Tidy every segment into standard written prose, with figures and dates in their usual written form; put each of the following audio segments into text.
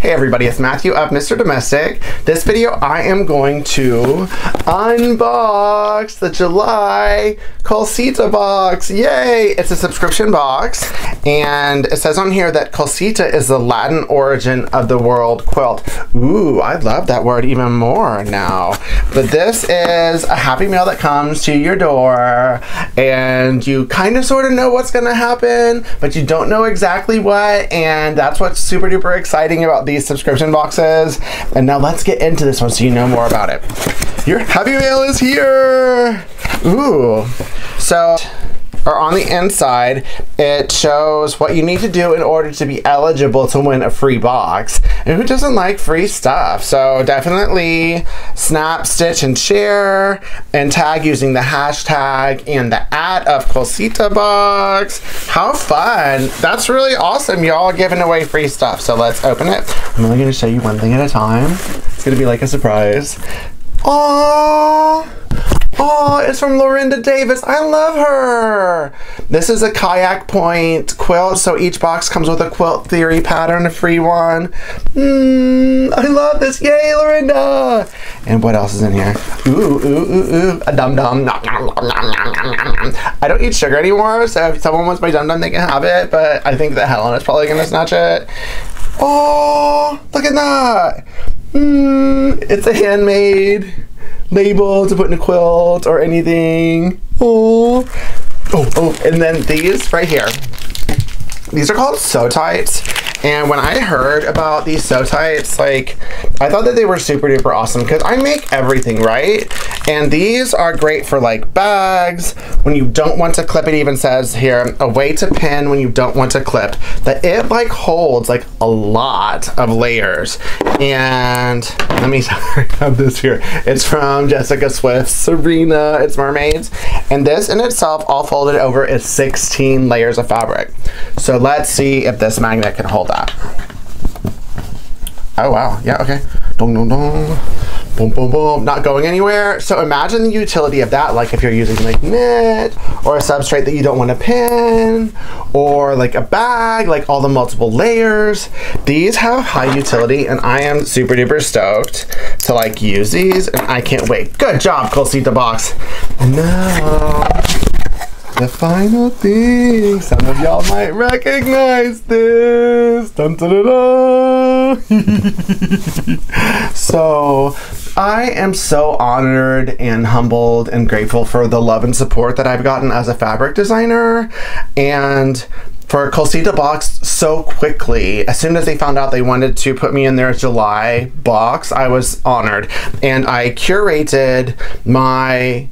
Hey everybody, it's Matthew of Mr. Domestic. This video I am going to unbox the July Culcita box. Yay! It's a subscription box and it says on here that Culcita is the Latin origin of the world quilt. Ooh, I love that word even more now. But this is a Happy Mail that comes to your door and you kind of sort of know what's gonna happen, but you don't know exactly what, and that's what's super duper exciting about these subscription boxes. And now let's get into this one so you know more about it. Your Happy Mail is here! Ooh. So, on the inside, it shows what you need to do in order to be eligible to win a free box. And who doesn't like free stuff? So definitely snap, stitch, and share, and tag using the hashtag and the @ of Culcita box. How fun! That's really awesome, y'all, giving away free stuff. So let's open it. I'm only gonna show you one thing at a time. It's gonna be like a surprise. Aww! Oh, it's from Lorinda Davis. I love her. This is a kayak point quilt, so each box comes with a quilt theory pattern, a free one. I love this. Yay, Lorinda. And what else is in here? Ooh, a dum-dum. I don't eat sugar anymore, so if someone wants my dum-dum, they can have it, but I think that Helen is probably gonna snatch it. Oh, look at that. It's a handmade label to put in a quilt or anything. Oh, and then these right here. These are called sew tights. And when I heard about these sew tights, like, I thought that they were super duper awesome because I make everything, right? And these are great for like bags, when you don't want to clip. It even says here, a way to pin when you don't want to clip. That it like holds like a lot of layers. And let me have this here. It's from Jessica Swift, Serena, it's mermaids. And this in itself, all folded over, is 16 layers of fabric. So let's see if this magnet can hold that. Oh wow, yeah, okay. Dong dong dong. Boom boom boom. Not going anywhere. So imagine the utility of that, like if you're using like knit or a substrate that you don't want to pin, or like a bag, like all the multiple layers. These have high utility and I am super duper stoked to like use these, and I can't wait. Good job, Culcita box. And now the final thing. Some of y'all might recognize this. Dun, dun, dun, dun. So I am so honored and humbled and grateful for the love and support that I've gotten as a fabric designer, and for Culcita box so quickly. As soon as they found out they wanted to put me in their July box, I was honored, and I curated my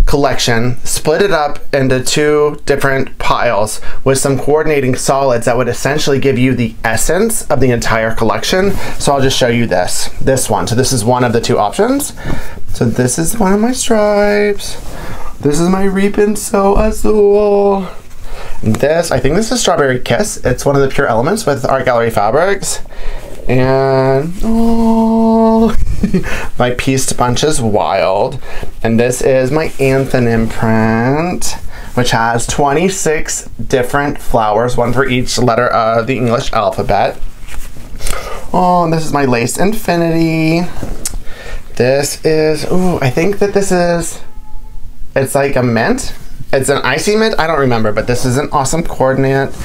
collection, split it up into 2 different piles with some coordinating solids that would essentially give you the essence of the entire collection. So I'll just show you this one. So this is one of the 2 options. So this is one of my stripes. This is my Reap and Sew Azul. And this, I think this is Strawberry Kiss. It's one of the Pure Elements with Art Gallery fabrics. And oh, my pieced bunch is Wild. And this is my Antonym print, which has 26 different flowers, one for each letter of the English alphabet. Oh, and this is my Lace Infinity. This is, ooh, I think that this is, it's like a mint. It's an icy mint, I don't remember, but this is an awesome coordinate.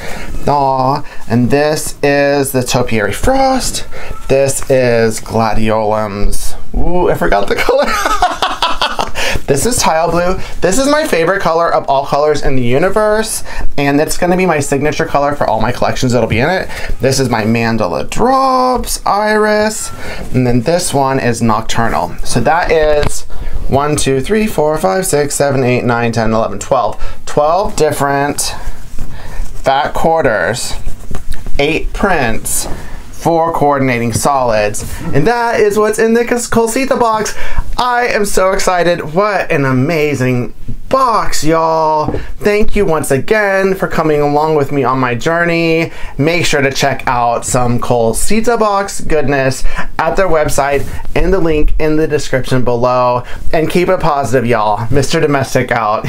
Aw, and this is the Topiary Frost. This is Gladiolum's. Ooh, I forgot the color. This is Tile Blue. This is my favorite color of all colors in the universe, and it's gonna be my signature color for all my collections that'll be in it. This is my Mandala Drops, Iris, and then this one is Nocturnal. So that is 1, 2, 3, 4, 5, 6, 7, 8, 9, 10, 11, 12. 12 different fat quarters, 8 prints, 4 coordinating solids, and that is what's in the Culcita box. I am so excited. What an amazing box, y'all. Thank you once again for coming along with me on my journey. Make sure to check out some Culcita box goodness at their website, and the link in the description below. And keep it positive, y'all. Mr. Domestic out.